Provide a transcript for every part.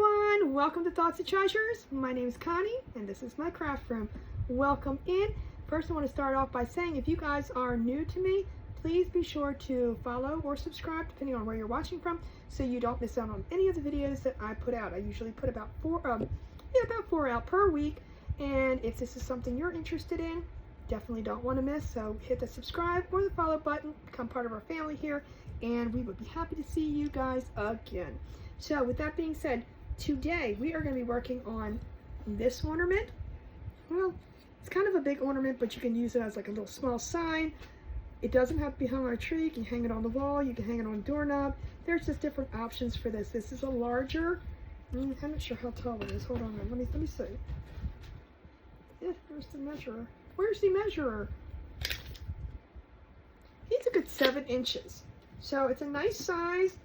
everyone, welcome to Thoughts and Treasures. My name is Connie and this is my craft room. Welcome in. First I want to start off by saying if you guys are new to me, please be sure to follow or subscribe depending on where you're watching from so you don't miss out on any of the videos that I put out. I usually put about four out per week, and if this is something you're interested in, definitely don't want to miss. So hit the subscribe or the follow button, become part of our family here, and we would be happy to see you guys again. So with that being said, today we are going to be working on this ornament. Well, it's kind of a big ornament, but you can use it as like a little small sign. It doesn't have to be hung on a tree. You can hang it on the wall. You can hang it on a doorknob. There's just different options for this. This is a larger, I'm not sure how tall it is. Hold on, let me see. Yeah, where's the measurer? Where's the measurer? He's a good 7 inches. So it's a nice size.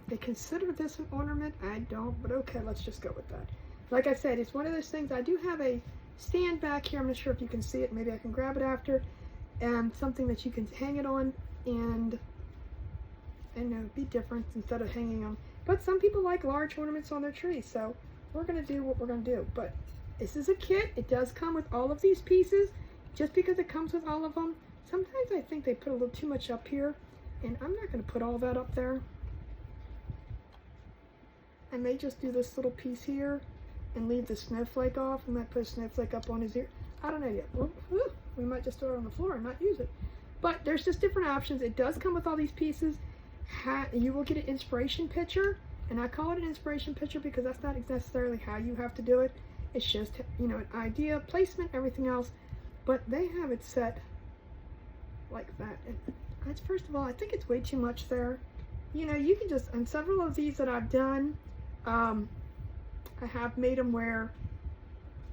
They consider this an ornament. I don't, but okay, let's just go with that. Like I said, it's one of those things. I do have a stand back here. I'm not sure if you can see it. Maybe I can grab it after. And something that you can hang it on and be different instead of hanging on. But some people like large ornaments on their tree, so we're going to do what we're going to do. But this is a kit. It does come with all of these pieces. Just because it comes with all of them, sometimes I think they put a little too much up here, and I'm not going to put all that up there. I may just do this little piece here and leave the snowflake off. I might put a snowflake up on his ear. I don't know yet. We might just throw it on the floor and not use it. But there's just different options. It does come with all these pieces. You will get an inspiration picture, and I call it an inspiration picture because that's not necessarily how you have to do it. It's just, an idea, placement, everything else. But they have it set like that. And that's, first of all, I think it's way too much there. You can just, on several of these that I've done, I have made them where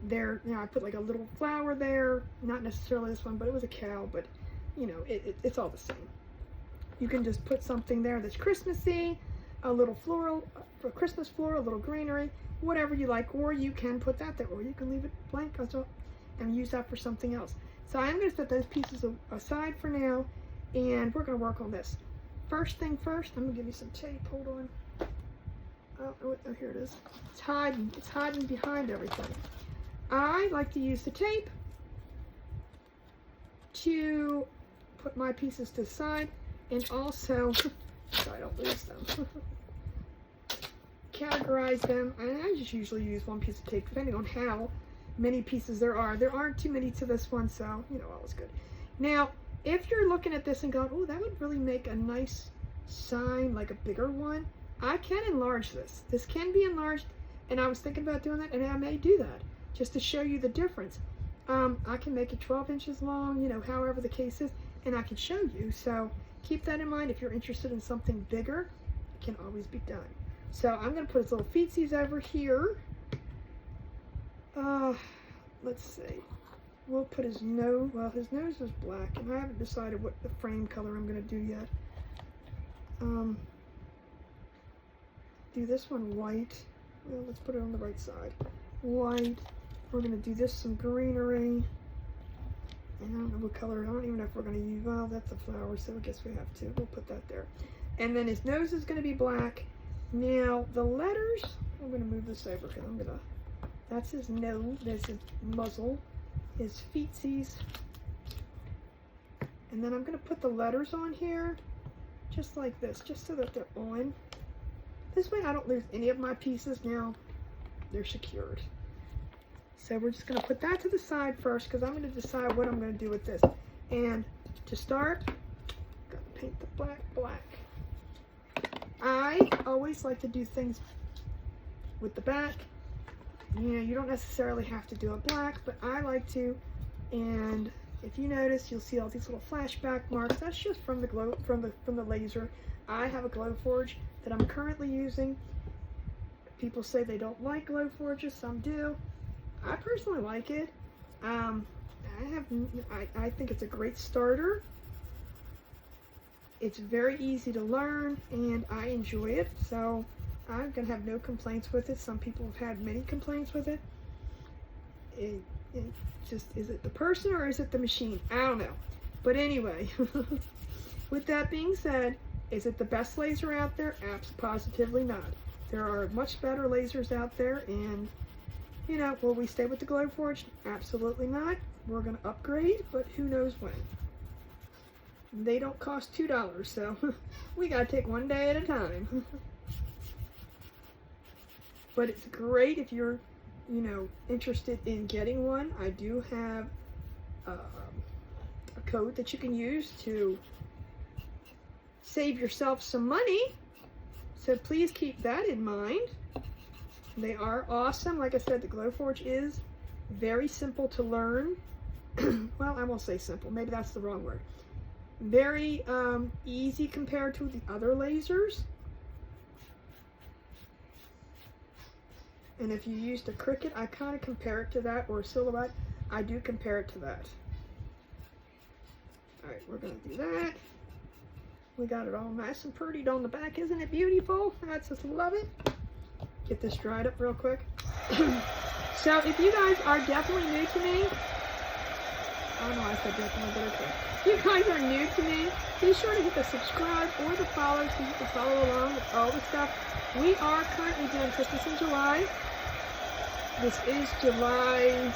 they're, I put like a little flower there, not necessarily this one, but it was a cow, but it's all the same. You can just put something there that's Christmassy, a little floral, a Christmas floral, a little greenery, whatever you like, or you can put that there, or you can leave it blank and use that for something else. So I'm going to set those pieces aside for now, and we're going to work on this. First thing first, I'm going to give you some tape. Hold on. Oh, here it is. It's hiding behind everything. I like to use the tape to put my pieces to the side, and also, so I don't lose them, categorize them. And I just usually use one piece of tape, depending on how many pieces there are. There aren't too many to this one, so, all is good. Now, if you're looking at this and going, oh, that would really make a nice sign, like a bigger one, I can enlarge this. This can be enlarged, and I was thinking about doing that, and I may do that, just to show you the difference. I can make it 12 inches long, however the case is, and I can show you. So keep that in mind. If you're interested in something bigger, it can always be done. So I'm going to put his little feetsies over here. Let's see. We'll put his nose. Well, his nose is black, and I haven't decided what the frame color I'm going to do yet. Do this one white. Well, let's put it on the right side. White. We're going to do this some greenery. And I don't know what color. I don't even know if we're going to use. Well, that's a flower, so I guess we have to. We'll put that there. And then his nose is going to be black. Now, the letters, I'm going to move this over because that's his nose. There's his muzzle. His feetsies. And then I'm going to put the letters on here. Just like this. Just so that they're on. This way I don't lose any of my pieces. Now they're secured. So we're just going to put that to the side first because I'm going to decide what I'm going to do with this. And to start, I'm going to paint the black. I always like to do things with the back. You don't necessarily have to do it black, but I like to. And if you notice, you'll see all these little flashback marks. That's just from the glow, from the laser. I have a glow forge that I'm currently using. People say they don't like glow forges. Some do. I personally like it. I think it's a great starter. It's very easy to learn, and I enjoy it. So I'm gonna have no complaints with it. Some people have had many complaints with it. It just, is it the person or is it the machine? I don't know. But anyway, with that being said, is it the best laser out there? Positively not. There are much better lasers out there, and you know, will we stay with the Glowforge? Absolutely not. We're going to upgrade, but who knows when. They don't cost $2, so we got to take one day at a time. But it's great if you're, you know, interested in getting one. I do have a code that you can use to save yourself some money. So please keep that in mind. They are awesome. Like I said, the Glowforge is very simple to learn. Well, I won't say simple. Maybe that's the wrong word. Very easy compared to the other lasers. And if you used a Cricut, I kind of compare it to that, or a Silhouette. I do compare it to that. Alright, we're going to do that. We got it all nice and pretty on the back. Isn't it beautiful? I just love it. Get this dried up real quick. So if you guys are definitely new to me, oh no, I said definitely, but okay. If you guys are new to me, be sure to hit the subscribe or the follow so you can follow along with all the stuff. We are currently doing Christmas in July. This is July,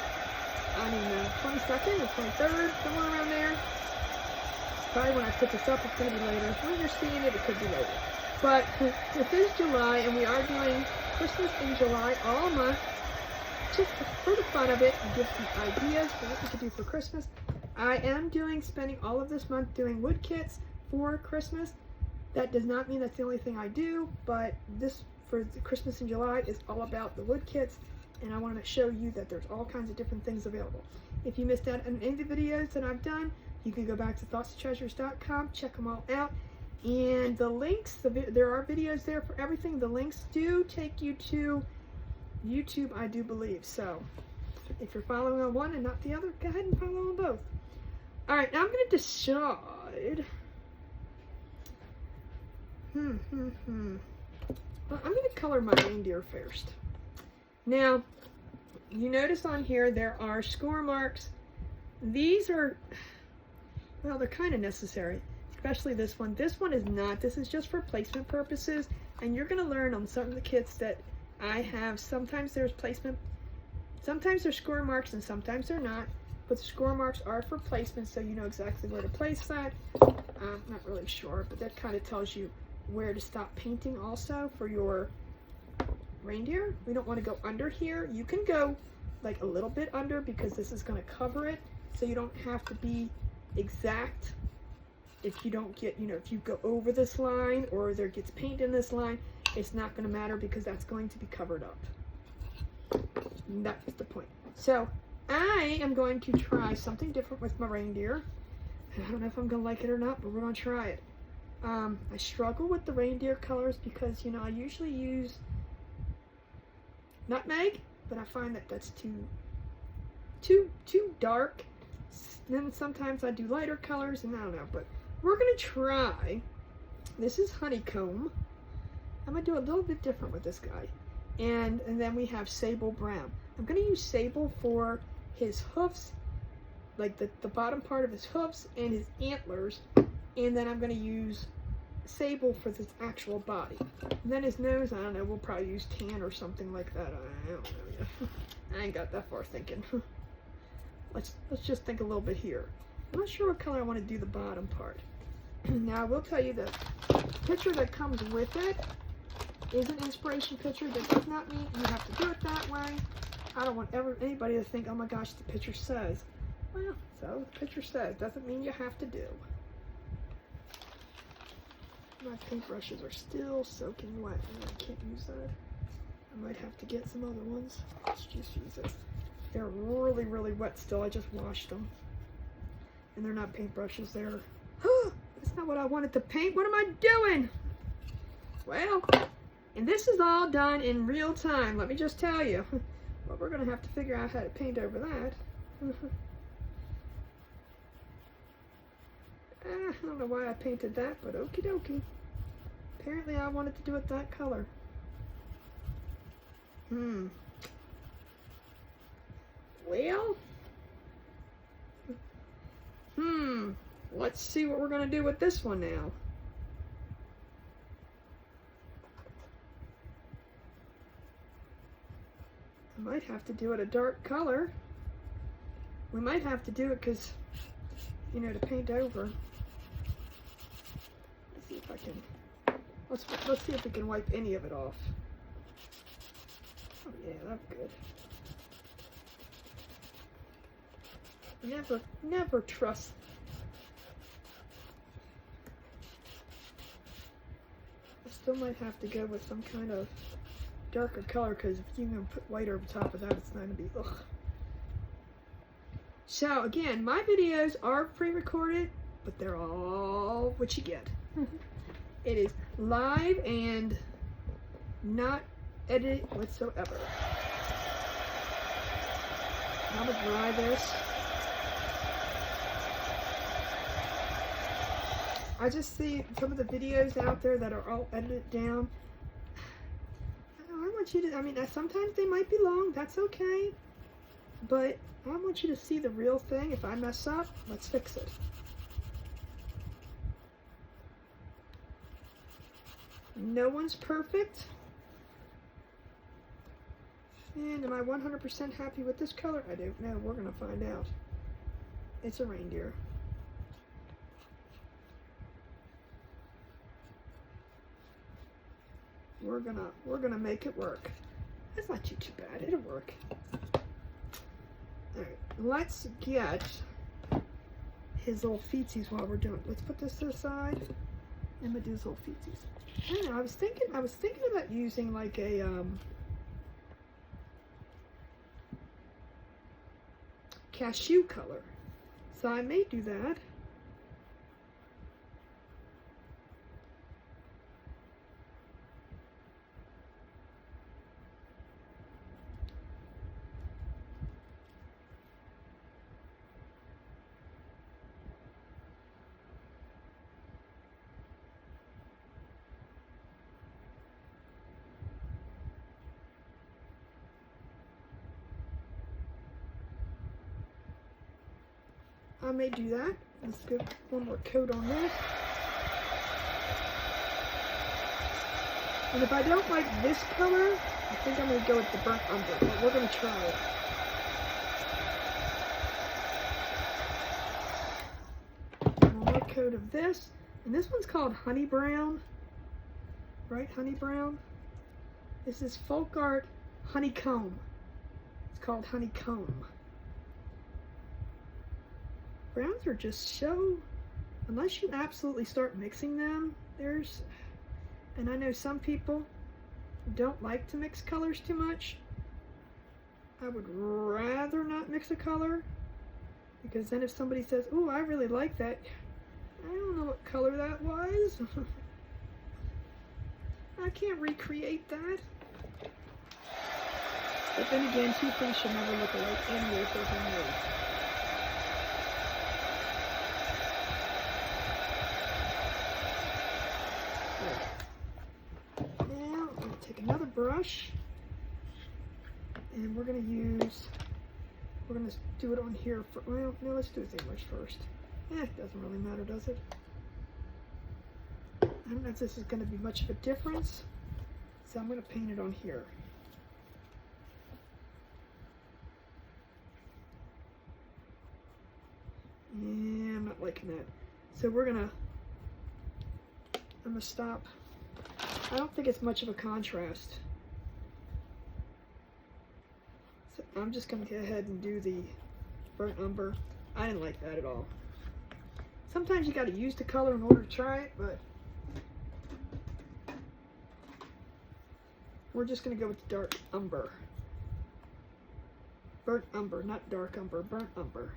I don't know, 22nd or 23rd, somewhere around there. Probably when I put this up, it's going to be later. When you're seeing it, it could be later. But this is July, and we are doing Christmas in July all month, just for the fun of it, and give some ideas for what we could do for Christmas. I am spending all of this month doing wood kits for Christmas. That does not mean that's the only thing I do, but this, for Christmas in July, is all about the wood kits, and I want to show you that there's all kinds of different things available. If you missed out on any of the videos that I've done, you can go back to thoughtsandtreasures.com, check them all out. And the links, there are videos there for everything. The links do take you to YouTube, I do believe. So if you're following on one and not the other, go ahead and follow on both. All right, now I'm going to decide. Well, I'm going to color my reindeer first. Now, you notice on here there are score marks. These are, well, they're kind of necessary. Especially this one. This one is not. This is just for placement purposes, and you're going to learn on some of the kits that I have. Sometimes there's placement, sometimes there's score marks, and sometimes they're not. But the score marks are for placement, so you know exactly where to place that. I'm not really sure, but that kind of tells you where to stop painting also for your reindeer. We don't want to go under here. You can go like a little bit under because this is going to cover it, so you don't have to be exact. If you don't get, you know, if you go over this line or there gets paint in this line, it's not going to matter because that's going to be covered up. And that's the point. So I am going to try something different with my reindeer. I don't know if I'm going to like it or not, but we're going to try it. I struggle with the reindeer colors because, you know, I usually use nutmeg, but I find that that's too dark. Then sometimes I do lighter colors, and I don't know, but we're going to try, this is honeycomb. I'm going to do a little bit different with this guy. And then we have sable brown. I'm going to use sable for his hoofs, like the bottom part of his hoofs and his antlers. And then I'm going to use sable for this actual body. And then his nose, I don't know, we'll probably use tan or something like that. I don't know yet. I ain't got that far thinking. Let's just think a little bit here. I'm not sure what color I want to do the bottom part. Now, I will tell you the picture that comes with it is an inspiration picture. That does not mean you have to do it that way. I don't want anybody to think, oh my gosh, the picture says. Well, so the picture says. Doesn't mean you have to do. My paintbrushes are still soaking wet, and I can't use that. I might have to get some other ones. Let's just use this. They're really, really wet still. I just washed them. And they're not paintbrushes. They're... That's not what I wanted to paint. What am I doing? Well, and this is all done in real time. Let me just tell you. But we're going to have to figure out how to paint over that. I don't know why I painted that, but okie dokie. Apparently I wanted to do it that color. Well, let's see what we're going to do with this one now. might have to do it a dark color. We might have to do it because, you know, to paint over. Let's see if I can. Let's see if we can wipe any of it off. Oh yeah, that's good. Never trust. I still might have to go with some kind of darker color, because if you can put white over top of that, it's not going to be ugh. So again, my videos are pre-recorded, but they're all what you get. It is live and not edited whatsoever. I'm gonna dry this. I just see some of the videos out there that are all edited down. I want you to, I mean, sometimes they might be long, that's okay. But I want you to see the real thing. If I mess up, let's fix it. No one's perfect. And am I 100% happy with this color? I don't know. We're going to find out. It's a reindeer. We're gonna make it work. It's not too bad. It'll work. All right. Let's get his little feetsies while we're doing it. Let's put this to the side. I'm gonna do his little feetsies. I don't know. I was thinking about using like a cashew color. So I may do that. I may do that. Let's give one more coat on this. And if I don't like this color, I think I'm going to go with the burnt umber, but we're going to try it. One more coat of this. And this one's called Honey Brown. Right? Honey Brown. This is Folk Art Honeycomb. It's called Honeycomb. Browns are just so, unless you absolutely start mixing them, and I know some people don't like to mix colors too much. I would rather not mix a color, because then if somebody says, "Oh, I really like that," I don't know what color that was. I can't recreate that. But then again, two things should never look alike anyway for homemade. Now, I'm going to take another brush, and we're going to do it on here. Well, no, let's do his image first. It doesn't really matter, does it? I don't know if this is going to be much of a difference, so I'm going to paint it on here. Yeah, I'm not liking that. So I'm going to stop. I don't think it's much of a contrast. So I'm just going to go ahead and do the burnt umber. I didn't like that at all. Sometimes you got to use the color in order to try it, but we're just going to go with the dark umber. Burnt umber, not dark umber, burnt umber.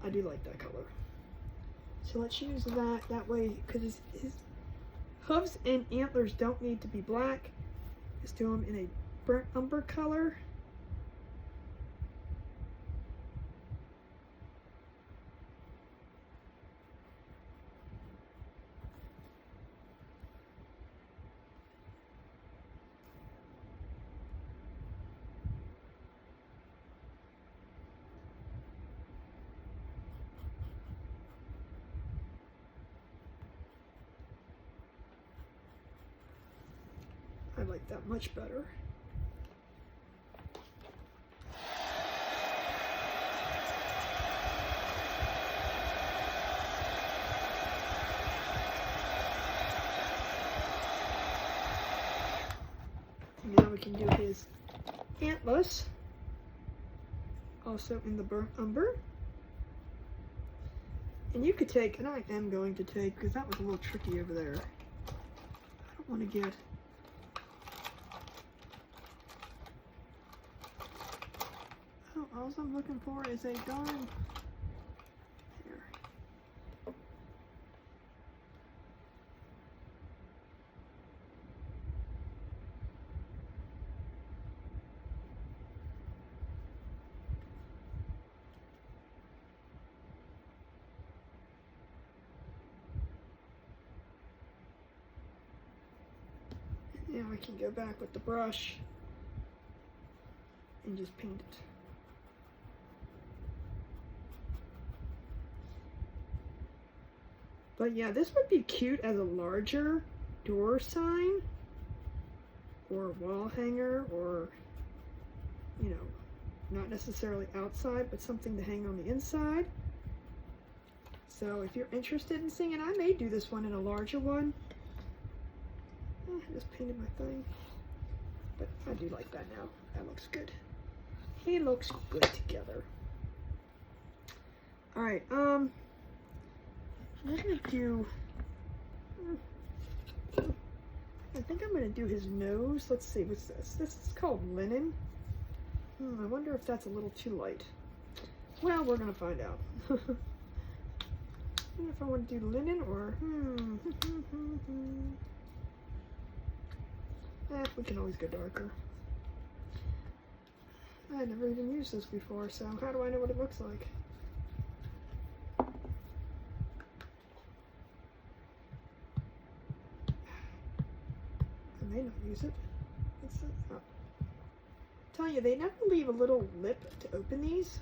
I do like that color. So let's use that way, because his hooves and antlers don't need to be black. Let's do them in a burnt umber color. I like that much better. we can do his antlers, also in the burnt umber. And you could take, and I am going to take, because that was a little tricky over there. I don't want to get, oh, all I'm looking for is a darn, here. Now I can go back with the brush and just paint it. But yeah, this would be cute as a larger door sign or wall hanger, or, you know, not necessarily outside, but something to hang on the inside. So if you're interested in seeing it, I may do this one in a larger one. I just painted my thing, but I do like that now. That looks good. He looks good together. All right, I'm gonna do, I think I'm gonna do his nose. Let's see, what's this? This is called linen. I wonder if that's a little too light. Well, we're gonna find out. I wonder if I want to do linen or, we can always go darker. I never even used this before, so how do I know what it looks like? I may not use it. What's that? Oh. Tell you, they never leave a little lip to open these.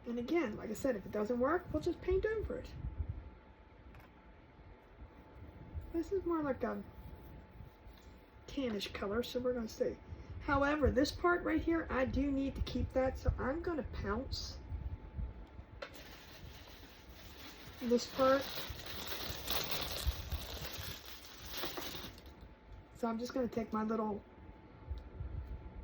And again, like I said, if it doesn't work, we'll just paint over it. This is more like a tannish color, so we're going to see. However, this part right here, I do need to keep that, so I'm going to pounce this part. So I'm just going to take my little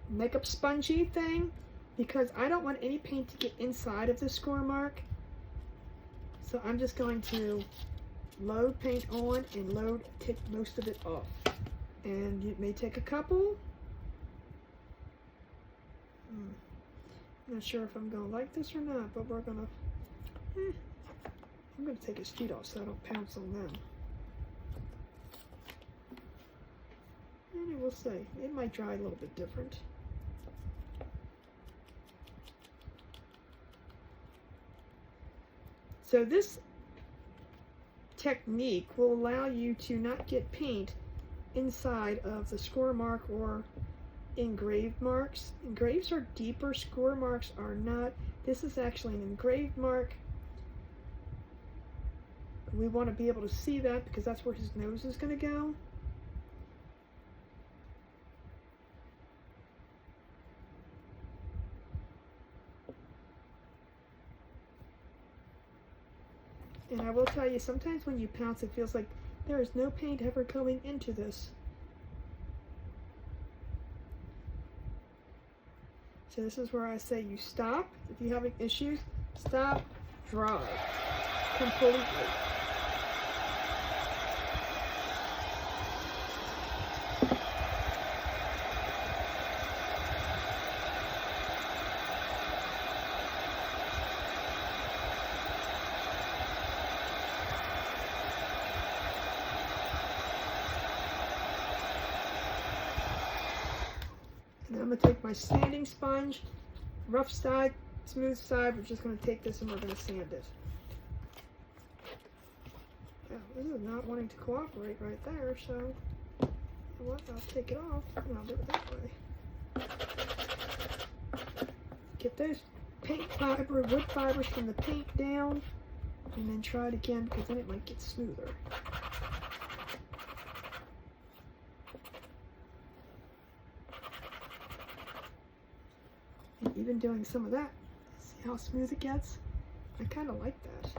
makeup spongy thing, because I don't want any paint to get inside of the score mark. So I'm just going to load paint on and take most of it off. And it may take a couple. I'm not sure if I'm going to like this or not, but we're going to, I'm going to take his feet off so I don't pounce on them. And we'll see. It might dry a little bit different. So this technique will allow you to not get paint inside of the score mark or engraved marks. Engraves are deeper, score marks are not. This is actually an engraved mark. We want to be able to see that because that's where his nose is going to go. And I will tell you, sometimes when you pounce, it feels like there is no paint ever going into this. So this is where I say you stop. If you're having issues, stop, dry completely. I'm going to take my sanding sponge, rough side, smooth side. We're just going to take this and we're going to sand it. Oh, this is not wanting to cooperate right there, so you know what? I'll take it off and I'll do it that way. Get those wood fibers from the paint down, and then try it again because then it might get smoother. And even doing some of that, see how smooth it gets? I kind of like that.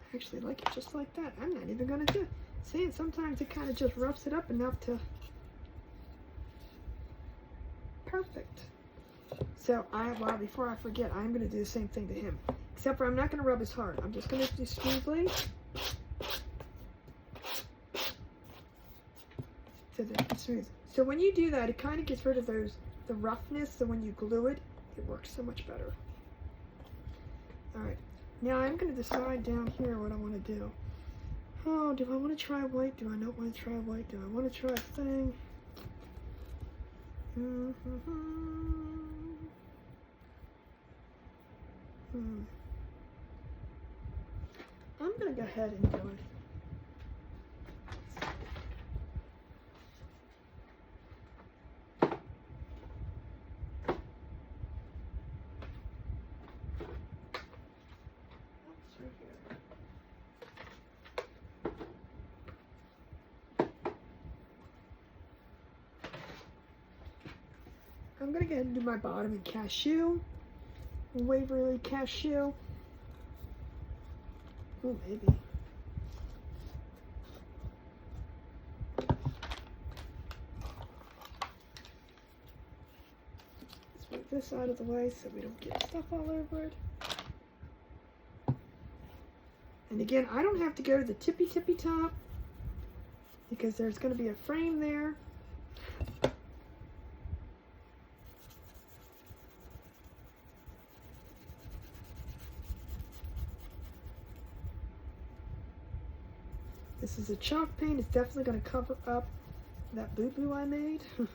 I actually like it just like that. I'm not even going to do it. See, sometimes it kind of just roughs it up enough to... Perfect. So, well, before I forget, I'm going to do the same thing to him. Except for I'm not going to rub as hard. I'm just going to do smoothly. So that it's smooth. So when you do that, it kind of gets rid of the roughness. So when you glue it, it works so much better. Alright. Now I'm going to decide down here what I want to do. Oh, do I want to try white? Do I not want to try white? Do I want to try a thing? I'm going to go ahead and do it. I'm going to go ahead and do my bottom in cashew, Waverly cashew. Oh, maybe. Let's move this out of the way so we don't get stuff all over it. And again, I don't have to go to the tippy top because there's going to be a frame there. This is a chalk paint. It's definitely going to cover up that boo-boo I made. You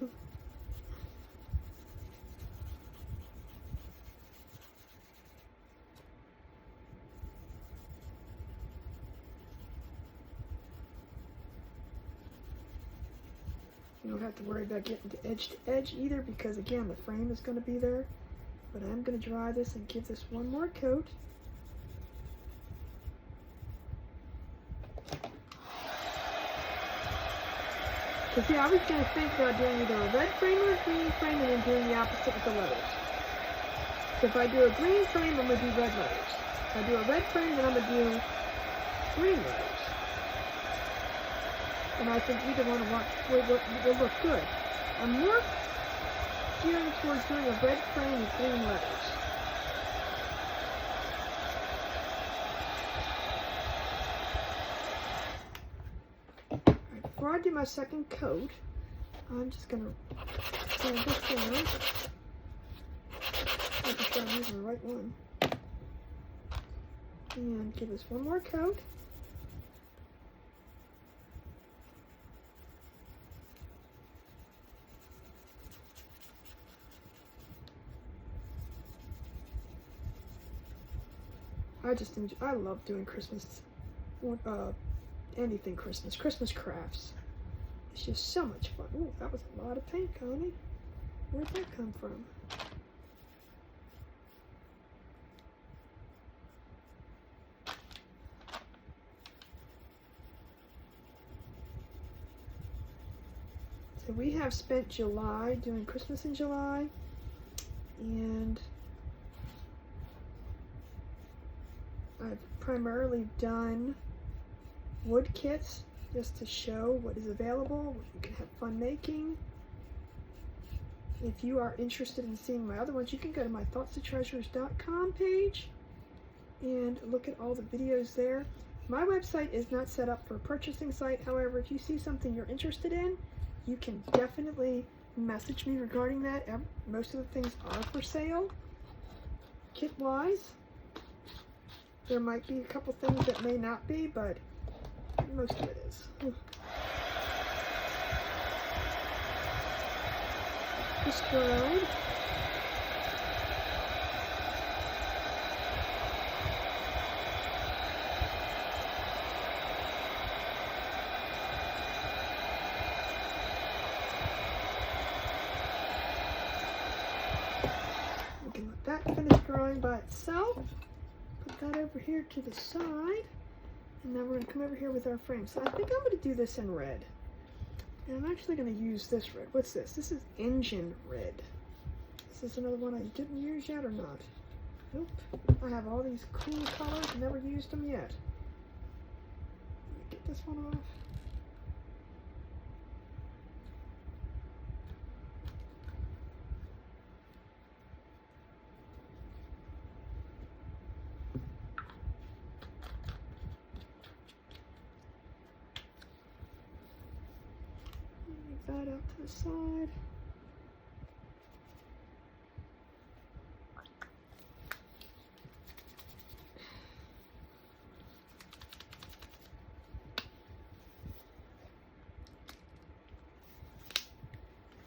don't have to worry about getting to edge either because, again, the frame is going to be there. But I'm going to dry this and give this one more coat. Because see, I was going to think about doing either a red frame or a green frame and then doing the opposite with the letters. So if I do a green frame, I'm going to do red letters. If I do a red frame, then I'm going to do green letters. And I think either one will look good. I'm more gearing towards doing a red frame with green letters. Before I do my second coat, I'm just going to sand this down. Make sure I'm using the right one. And give this one more coat. I love doing Christmas, anything Christmas crafts. It's just so much fun. Ooh, that was a lot of paint, Connie. Where'd that come from? So we have spent July doing Christmas in July, and I've primarily done wood kits just to show what is available, what you can have fun making. If you are interested in seeing my other ones, you can go to my thoughtstotreasures.com page and look at all the videos there. My website is not set up for a purchasing site. However, if you see something you're interested in, you can definitely message me regarding that. Most of the things are for sale, kit-wise. There might be a couple things that may not be, but most of it is. This dried. We can let that finish drying by itself. Put that over here to the side. And now we're going to come over here with our frame. So I think I'm going to do this in red. And I'm actually going to use this red. What's this? This is Engine Red. Is this another one I didn't use yet or not? Nope. I have all these cool colors. Never used them yet. Let me get this one off. That out to the side.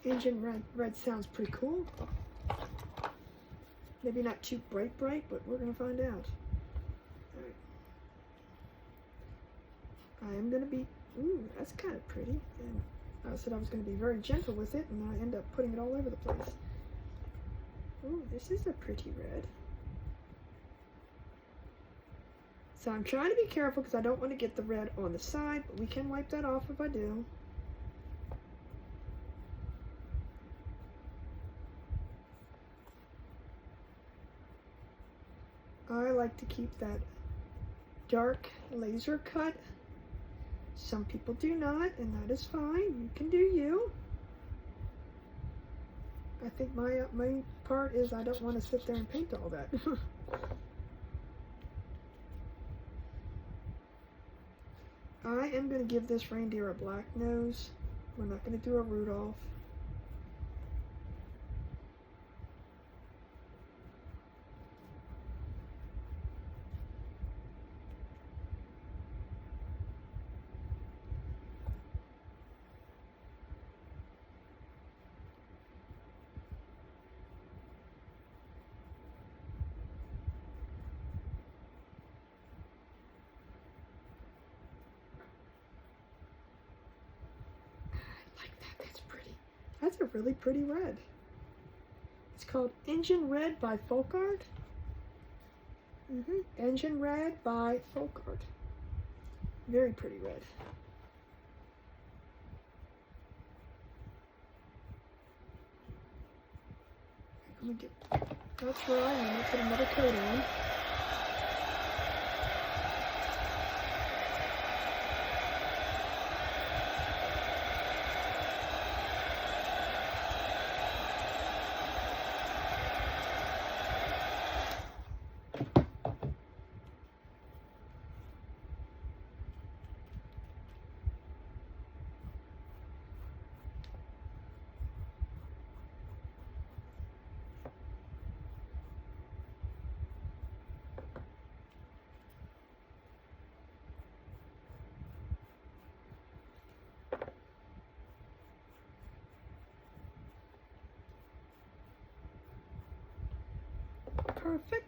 Engine red sounds pretty cool. Maybe not too bright, but we're gonna find out. All right. I am gonna be. Ooh, that's kind of pretty. And I said I was going to be very gentle with it, and I end up putting it all over the place. Ooh, this is a pretty red. So I'm trying to be careful because I don't want to get the red on the side, but we can wipe that off if I do. I like to keep that dark laser cut. Some people do not, and that is fine. You can do you. I think my part is I don't want to sit there and paint all that. I am going to give this reindeer a black nose. We're not going to do a Rudolph. That's a really pretty red. It's called Engine Red by Folk Art. Engine Red by Folk Art. Very pretty red. Let me get that's right. I'm going to put another coat on. Perfect.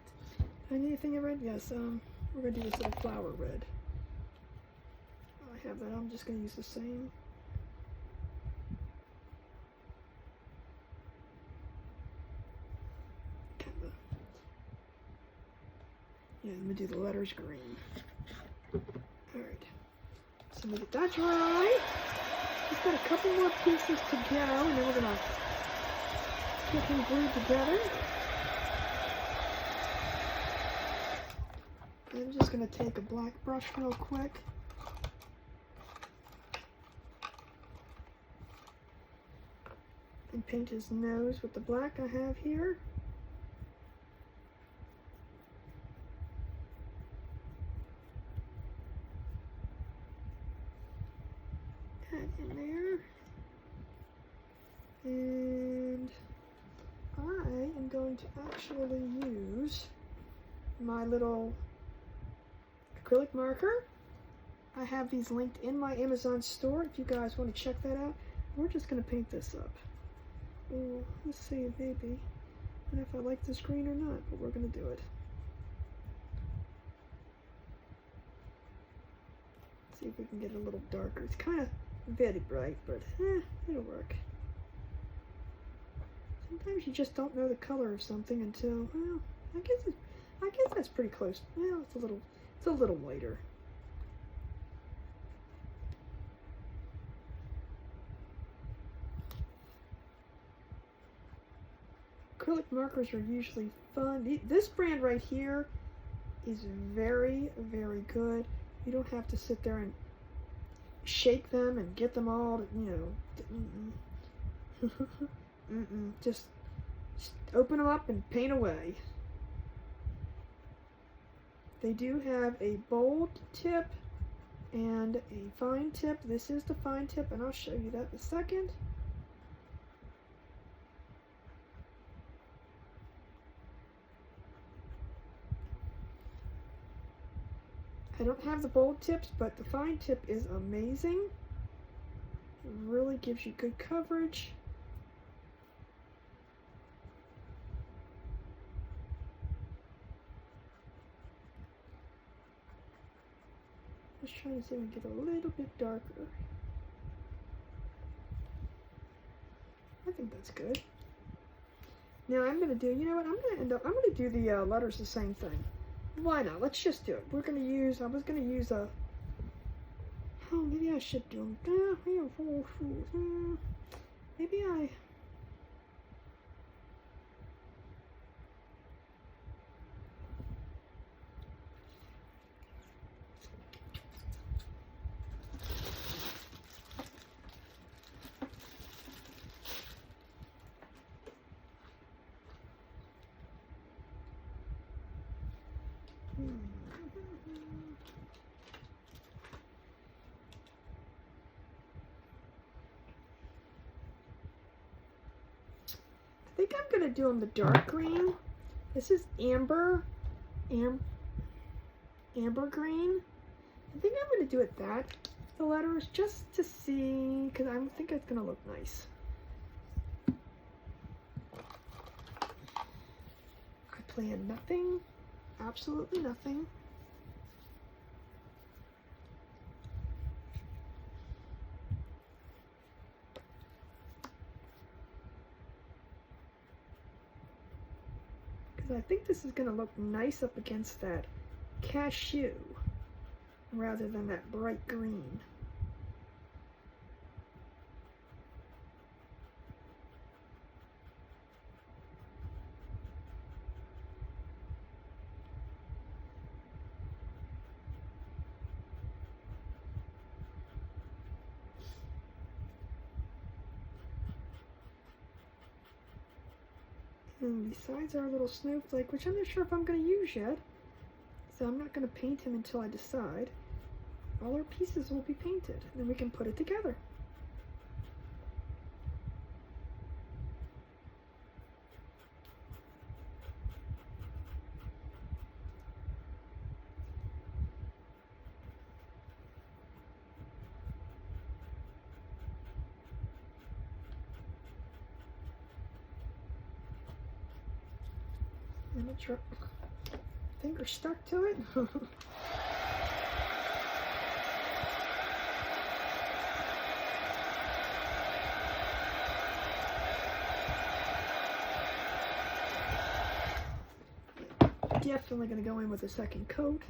Anything in red? Yes, we're going to do this little flower red. I have that. I'm just going to use the same. Yeah, I'm going to do the letters green. Alright. So I'm going to get that dry. We've got a couple more pieces to go, and then we're going to get them glued together. I'm just going to take a black brush real quick. And paint his nose with the black I have here. That in there. And I am going to actually use my little acrylic marker. I have these linked in my Amazon store if you guys want to check that out. We're just going to paint this up. Oh, let's see, maybe. I don't know if I like this green or not, but we're going to do it. See if we can get it a little darker. It's kind of very bright, but it'll work. Sometimes you just don't know the color of something until, well, I guess I guess that's pretty close. Well, it's a little lighter. Acrylic markers are usually fun. This brand right here is very, very good. You don't have to sit there and shake them and get them all to, just open them up and paint away. They do have a bold tip and a fine tip. This is the fine tip, and I'll show you that in a second. I don't have the bold tips, but the fine tip is amazing. It really gives you good coverage. Just trying to see if we can get a little bit darker. I think that's good. Now I'm gonna do, you know what, I'm gonna do the letters the same thing. Why not? Let's just do it. I was gonna use a, oh, maybe I should do them. Maybe I, I think I'm going to do them the dark green. This is amber green. I think I'm going to do it the letters, just to see, because I think it's going to look nice. I plan nothing, absolutely nothing. I think this is going to look nice up against that cashew rather than that bright green. And besides our little snowflake, which I'm not sure if I'm going to use yet, so I'm not going to paint him until I decide, all our pieces will be painted, and then we can put it together. And it's your finger stuck to it. Definitely going to go in with a second coat.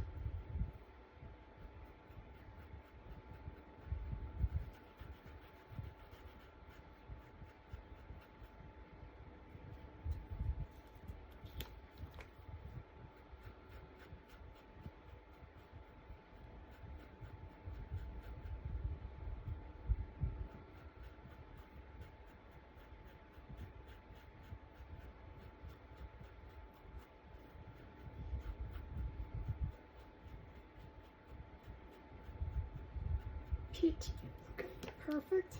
Peach. Okay, perfect. So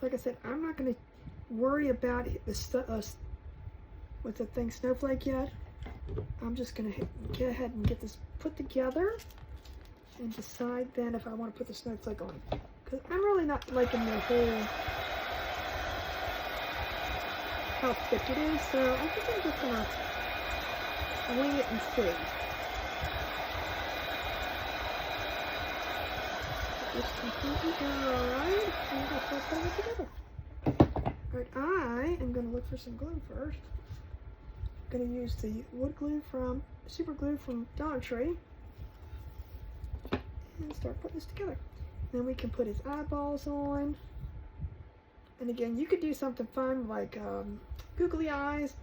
like I said, I'm not going to worry about with the thing snowflake yet. I'm just going to get ahead and get this put together and decide then if I want to put the snowflake on. Because I'm really not liking the whole how thick it is, so I think I'm just going to wing it and see. It's completely alright. I'm going to start putting it together. Alright, I am going to look for some glue first. going to use the wood glue from super glue from Dollar Tree and start putting this together. Then we can put his eyeballs on. And again, you could do something fun like googly eyes.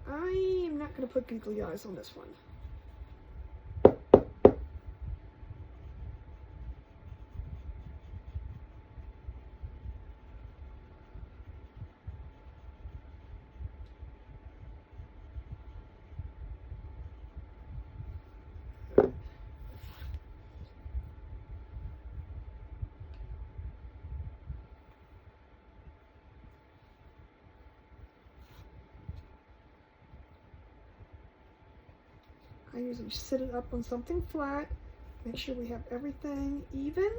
I am not going to put googly eyes on this one. I usually sit it up on something flat, make sure we have everything even.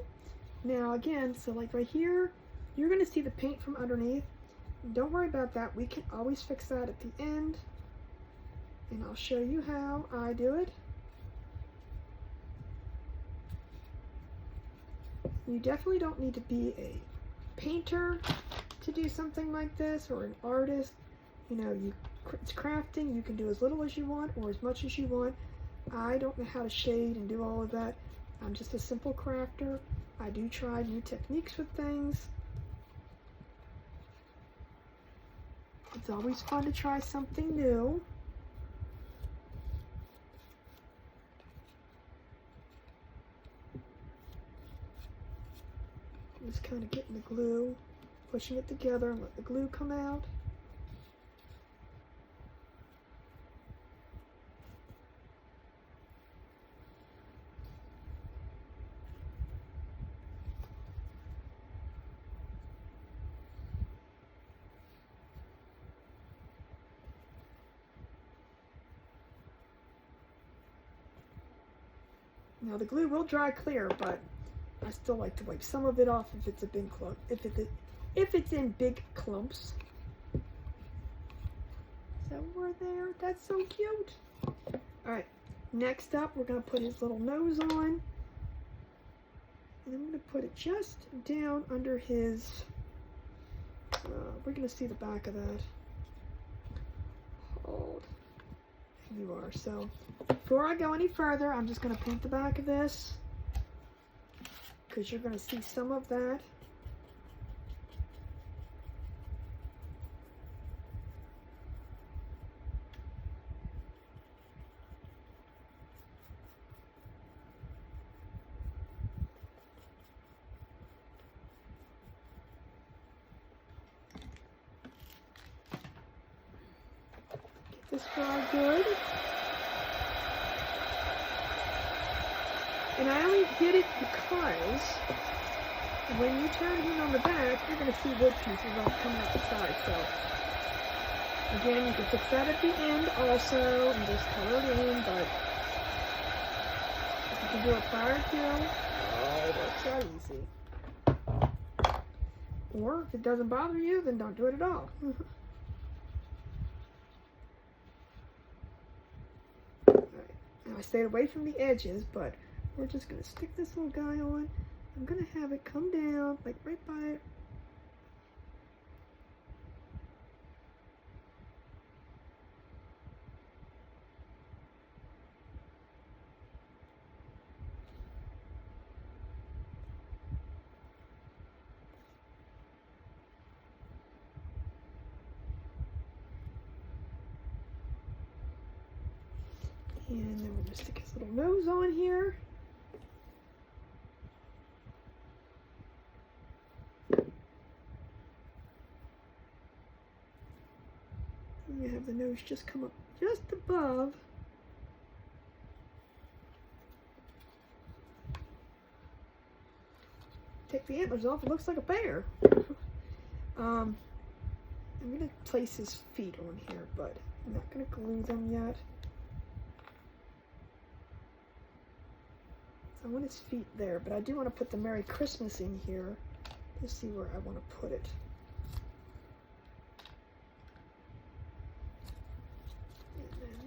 Now again, so like right here, you're going to see the paint from underneath. Don't worry about that. We can always fix that at the end. And I'll show you how I do it. You definitely don't need to be a painter to do something like this, or an artist. You know, it's crafting. You can do as little as you want or as much as you want. I don't know how to shade and do all of that. I'm just a simple crafter. I do try new techniques with things. It's always fun to try something new. Just kind of getting the glue, pushing it together and let the glue come out. Now the glue will dry clear, but I still like to wipe some of it off if it's a big clump. If it's in big clumps. So we're there. That's so cute. All right. Next up, we're gonna put his little nose on, and I'm gonna put it just down under his. We're gonna see the back of that. Hold. There you are. So before I go any further, I'm just gonna paint the back of this, because you're going to see some of that. Get this dry good. And I only did it because when you turn him on the back, you're going to see wood pieces all coming out the side. So, again, you can fix that at the end also and just color it in, but if you can do it prior to, oh, that's that easy. Or if it doesn't bother you, then don't do it at all. Alright, now I stayed away from the edges, but we're just going to stick this little guy on. I'm going to have it come down, like right by it. And then we're going to stick his little nose on here. You have the nose just come up just above. Take the antlers off, it looks like a bear. I'm going to place his feet on here, but I'm not going to glue them yet. So I want his feet there, but I do want to put the Merry Christmas in here. Let's see where I want to put it.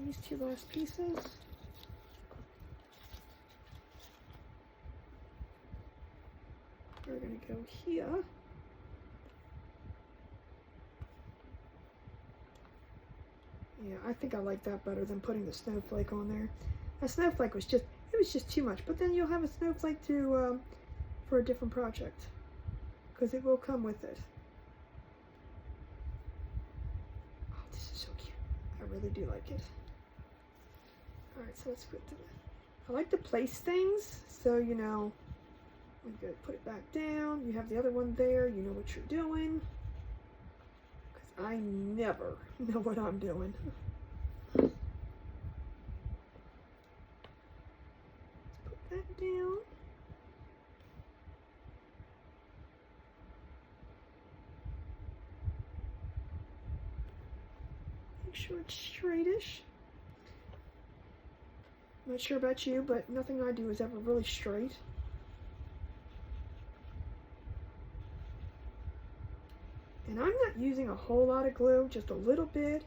These two last pieces. We're going to go here. Yeah, I think I like that better than putting the snowflake on there. A snowflake was just, it was just too much. But then you'll have a snowflake to, for a different project. Because it will come with it. Oh, this is so cute. I really do like it. Alright, so let's put I like to place things. So, you know, I'm going to put it back down. You have the other one there. You know what you're doing. Because I never know what I'm doing. Let's put that down. Make sure it's straightish. I'm not sure about you, but nothing I do is ever really straight. And I'm not using a whole lot of glue, just a little bit.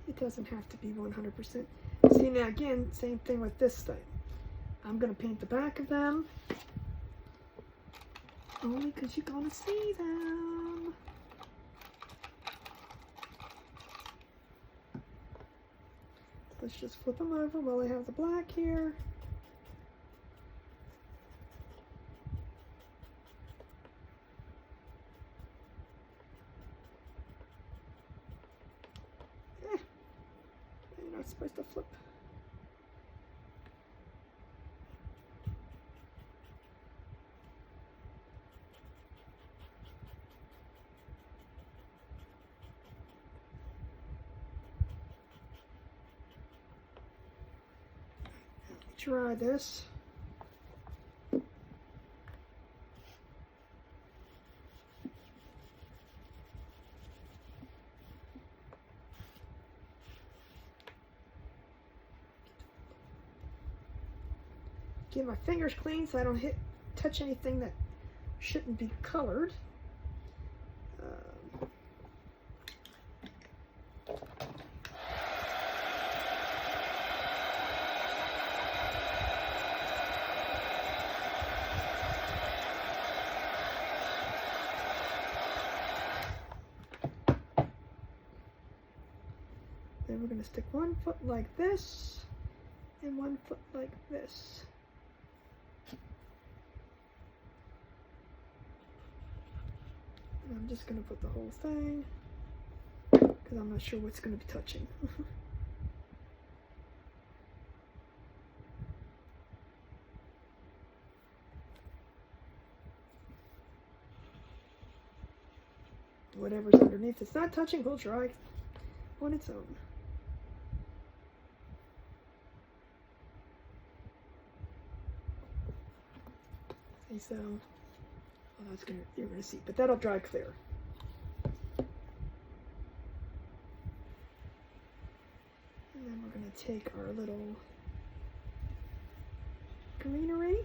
It doesn't have to be 100%. See, now again, same thing with this thing. I'm going to paint the back of them. Only because you're going to see them. Let's just flip them over while I have the black here. Supposed to flip. Try this. Get my fingers clean so I don't touch anything that shouldn't be colored. Then we're going to stick one foot like this and one foot like this. I'm just going to put the whole thing because I'm not sure what's going to be touching. Whatever's underneath it's not touching will dry on its own. See, so well, that's gonna, you're going to see, but that'll dry clear. And then we're going to take our little greenery.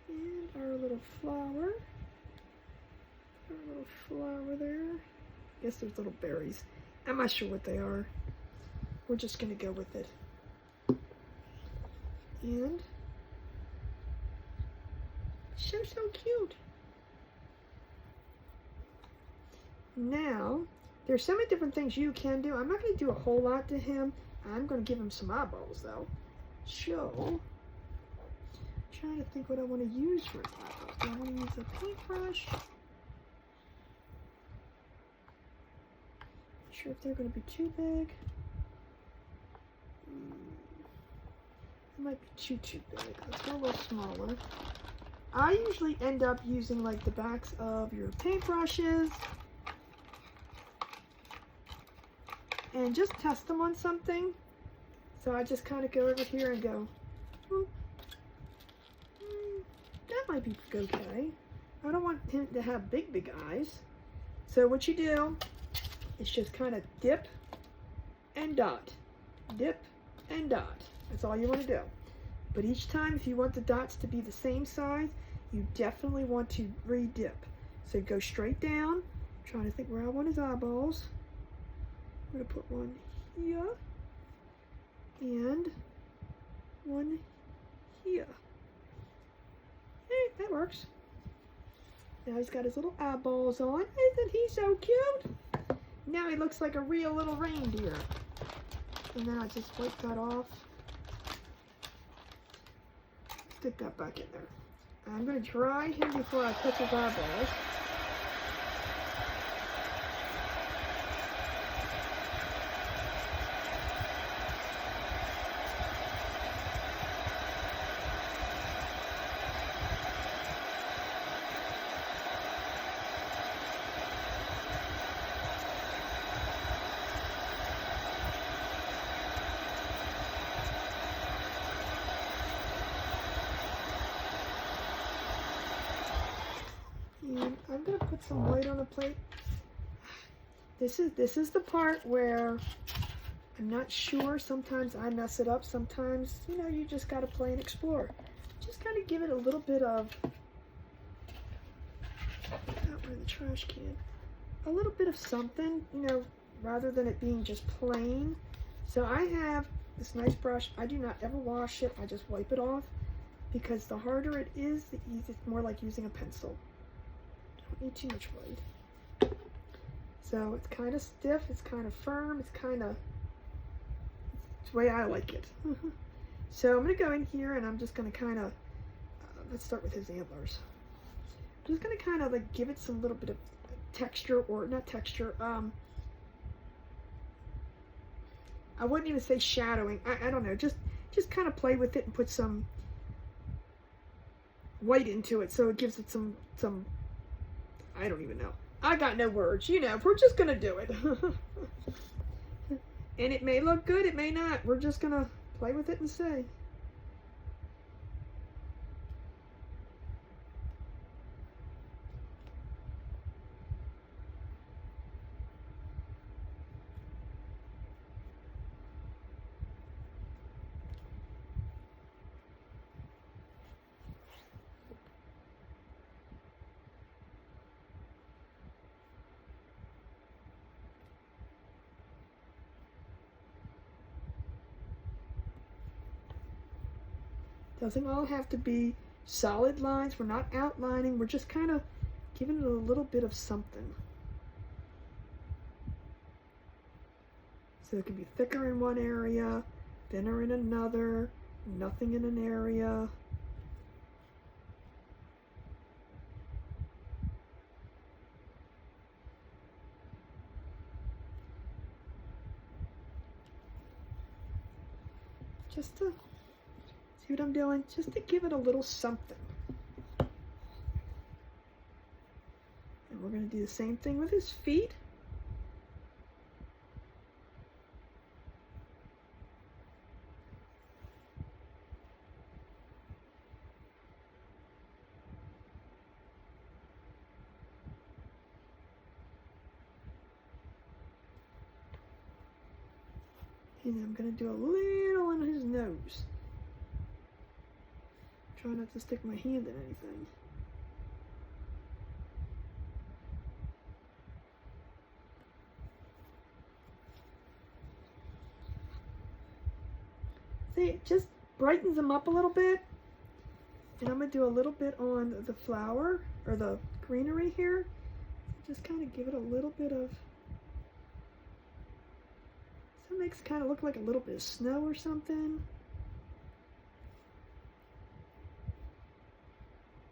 And our little flower. There. I guess there's little berries. I'm not sure what they are. We're just going to go with it. And so cute. Now, there's so many different things you can do. I'm not going to do a whole lot to him. I'm going to give him some eyeballs though. So, I'm trying to think what I want to use for his eyeballs. Do I want to use a paintbrush? Sure if they're going to be too big. It might be too big. Let's go a little smaller. I usually end up using like the backs of your paintbrushes. and just test them on something. So I just kind of go over here and go, well, that might be okay. I don't want him to have big eyes. So what you do is just kind of dip and dot. Dip and dot. That's all you want to do. But each time, if you want the dots to be the same size, you definitely want to re-dip. So go straight down. I'm trying to think where I want his eyeballs. I'm going to put one here and one here. Hey, that works. Now he's got his little eyeballs on. Isn't he so cute? Now he looks like a real little reindeer. And then I just wipe that off. Stick that back in there. I'm going to dry him before I touch his eyeballs. And I'm going to put some white on the plate. This is the part where I'm not sure. Sometimes I mess it up. Sometimes, you know, you just got to play and explore. Just kind of give it a little bit of, out in the trash can, a little bit of something, you know, rather than it being just plain. So I have this nice brush. I do not ever wash it. I just wipe it off because the harder it is, the easier. It's more like using a pencil. Don't need too much white. So it's kind of stiff, it's kind of firm, it's the way I like it. So I'm going to go in here and I'm just going to kind of, let's start with his antlers. I'm just going to kind of like give it some little bit of texture, or not texture, I wouldn't even say shadowing, I don't know, just kind of play with it and put some white into it so it gives it some I don't even know. I got no words, you know, we're just gonna do it. And it may look good, it may not. We're just gonna play with it and see. Doesn't all have to be solid lines. We're not outlining. We're just kind of giving it a little bit of something. So it can be thicker in one area, thinner in another, nothing in an area. Just to see what I'm doing, just to give it a little something. And we're going to do the same thing with his feet. And I'm going to do a little on his nose. Try not to stick my hand in anything. See, it just brightens them up a little bit. And I'm going to do a little bit on the flower, or the greenery here. Just kind of give it a little bit of, so it makes it kind of look like a little bit of snow or something.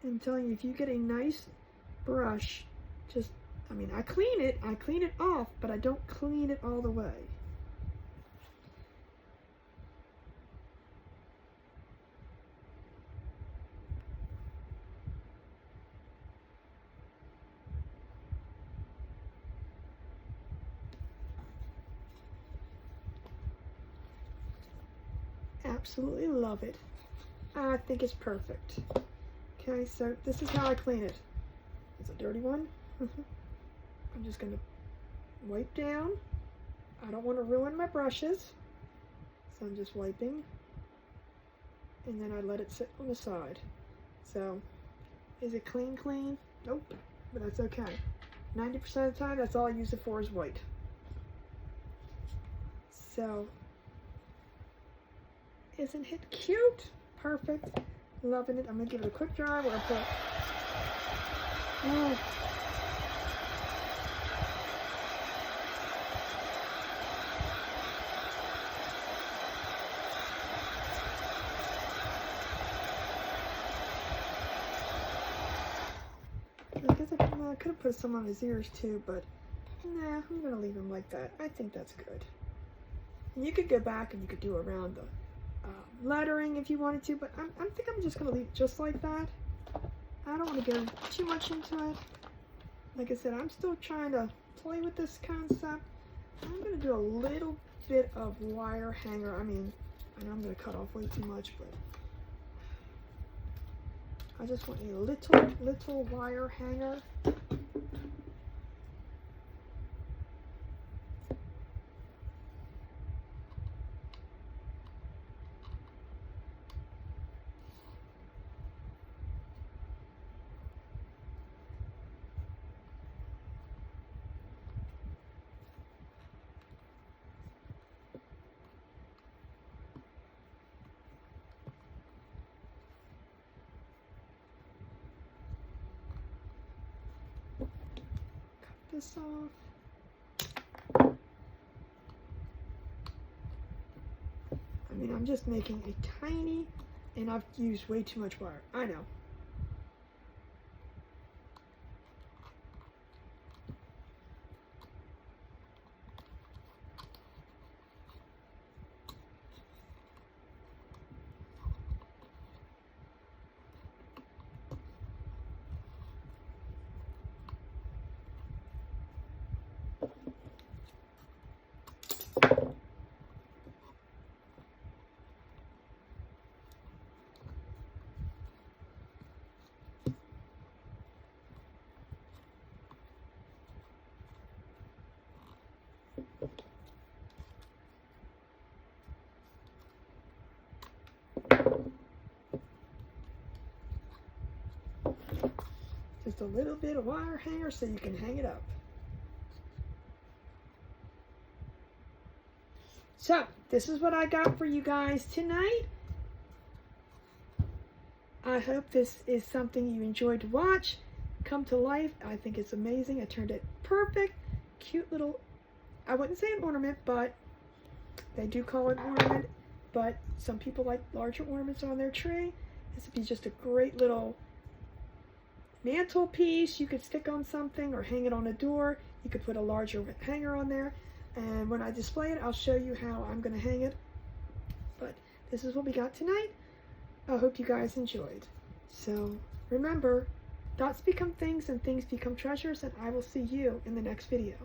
I'm telling you, if you get a nice brush, just, I mean, I clean it off, but I don't clean it all the way. absolutely love it. I think it's perfect. Okay, so this is how I clean it. It's a dirty one. I'm just going to wipe down. I don't want to ruin my brushes, so I'm just wiping, and then I let it sit on the side. So, is it clean? Nope, but that's okay. 90% of the time, that's all I use it for is white. So, isn't it cute? Perfect. Loving it. I'm going to give it a quick dry where I put... Oh. I guess I could have put some on his ears too, but nah, I'm going to leave him like that. I think that's good. And you could go back and you could do around the lettering if you wanted to, but I think I'm just going to leave it just like that. I don't want to go too much into it. Like I said, I'm still trying to play with this concept. I'm going to do a little bit of wire hanger. I mean, I know I'm going to cut off way too much, but I just want a little wire hanger. This off. I mean, I'm just making a tiny, and I've used way too much wire. I know. Just a little bit of wire hanger so you can hang it up. So, this is what I got for you guys tonight. I hope this is something you enjoyed to watch come to life. I think it's amazing. I turned it perfect. Cute little, I wouldn't say an ornament, but they do call it an ornament. But some people like larger ornaments on their tree. This would be just a great little mantelpiece. You could stick on something or hang it on a door. You could put a larger hanger on there. And when I display it, I'll show you how I'm going to hang it. But this is what we got tonight. I hope you guys enjoyed. So remember, dots become things and things become treasures, and I will see you in the next video.